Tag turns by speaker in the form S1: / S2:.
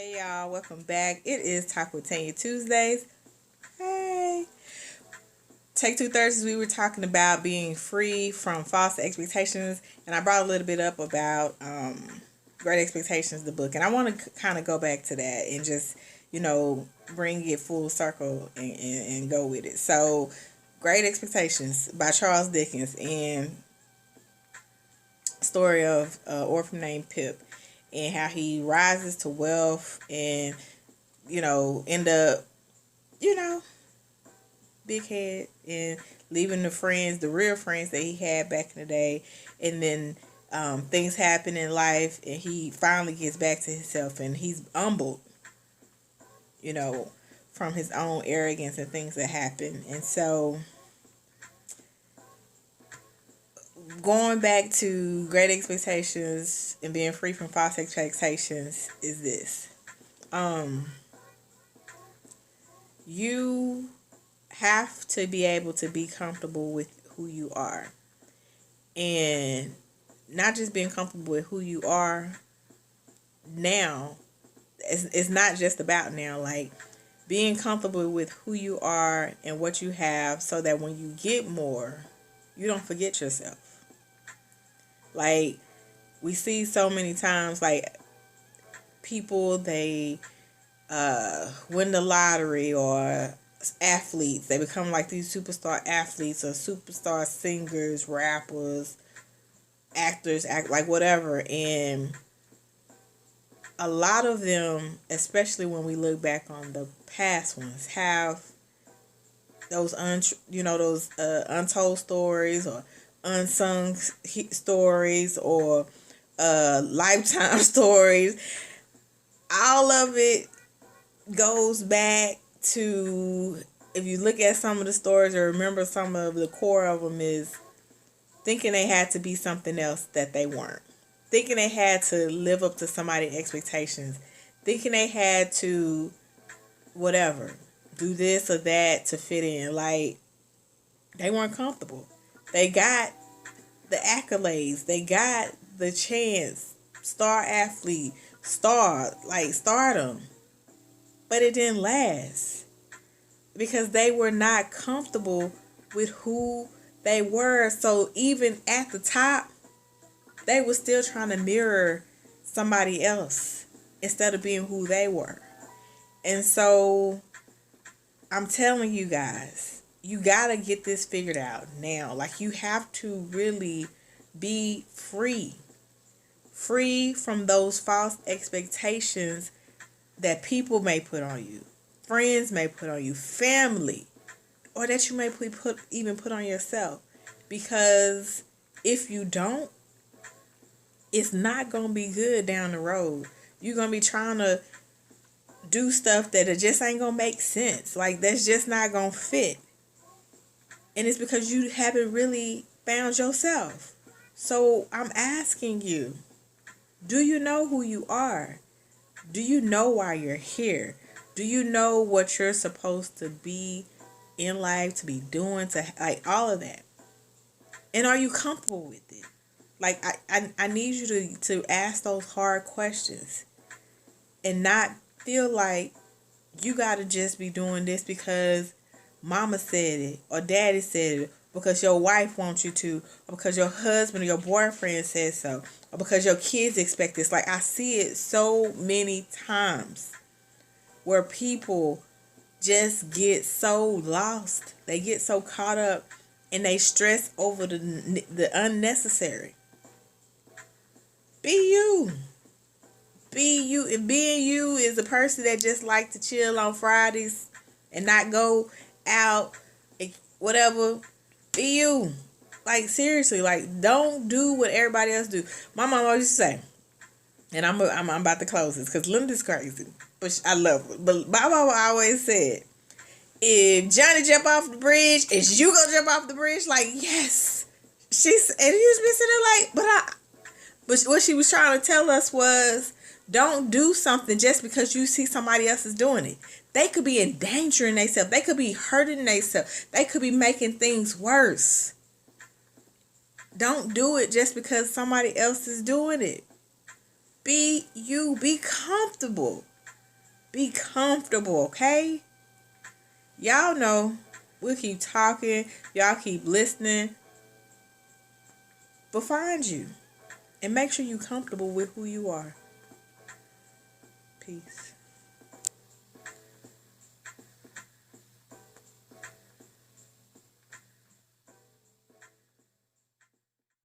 S1: Hey y'all, welcome back. It is Talk with Tanya Tuesdays. Hey. Take Two Thursdays, we were talking about being free from false expectations, and I brought a little bit up about Great Expectations, the book, and I want to kind of go back to that and just, bring it full circle and go with it. So, Great Expectations by Charles Dickens, and story of an orphan named Pip and how he rises to wealth and end up big head and leaving the friends, the real friends that he had back in the day, and then things happen in life and he finally gets back to himself and he's humbled from his own arrogance and things that happen. And so going back to Great Expectations and being free from false expectations is this. You have to be able to be comfortable with who you are. And not just being comfortable with who you are now. It's not just about now. Like, being comfortable with who you are and what you have so that when you get more, you don't forget yourself. Like, we see so many times, like, people, they win the lottery, or athletes, they become like these superstar athletes or superstar singers, rappers, actors, like whatever. And a lot of them, especially when we look back on the past ones, have those untold stories or unsung stories or lifetime stories. All of it goes back to, if you look at some of the stories or remember some of the core of them, is thinking they had to be something else that they weren't. Thinking they had to live up to somebody's expectations. Thinking they had to whatever, do this or that to fit in. Like, they weren't comfortable. They got the accolades. They got the chance. Star athlete. Stardom. But it didn't last. Because they were not comfortable with who they were. So even at the top, they were still trying to mirror somebody else instead of being who they were. And so I'm telling you guys, you gotta get this figured out now. Like, you have to really be free from those false expectations that people may put on you, friends may put on you, family, or that you may put on yourself. Because if you don't, it's not gonna be good down the road. You're gonna be trying to do stuff that it just ain't gonna make sense. Like, that's just not gonna fit. And it's because you haven't really found yourself. So I'm asking you, do you know who you are? Do you know why you're here? Do you know what you're supposed to be in life, to be doing, to like all of that? And are you comfortable with it? Like, I need you to ask those hard questions and not feel like you got to just be doing this because mama said it or daddy said it, because your wife wants you to, or because your husband or your boyfriend says so, or because your kids expect this. Like, I see it so many times where people just get so lost. They get so caught up and they stress over the unnecessary. Be you. Be you. And being you is a person that just like to chill on Fridays and not go out, whatever. Be you. Like, seriously, like, don't do what everybody else do. My mom always used to say, and I'm about to close this because Linda's crazy, but I love her. But my mama always said, if Johnny jump off the bridge, is you gonna jump off the bridge? Like, yes. And he used to be sitting like, but what she was trying to tell us was, don't do something just because you see somebody else is doing it. They could be endangering themselves. They could be hurting themselves. They could be making things worse. Don't do it just because somebody else is doing it. Be you. Be comfortable. Be comfortable, okay? Y'all know we'll keep talking. Y'all keep listening. But find you. And make sure you're comfortable with who you are. Peace.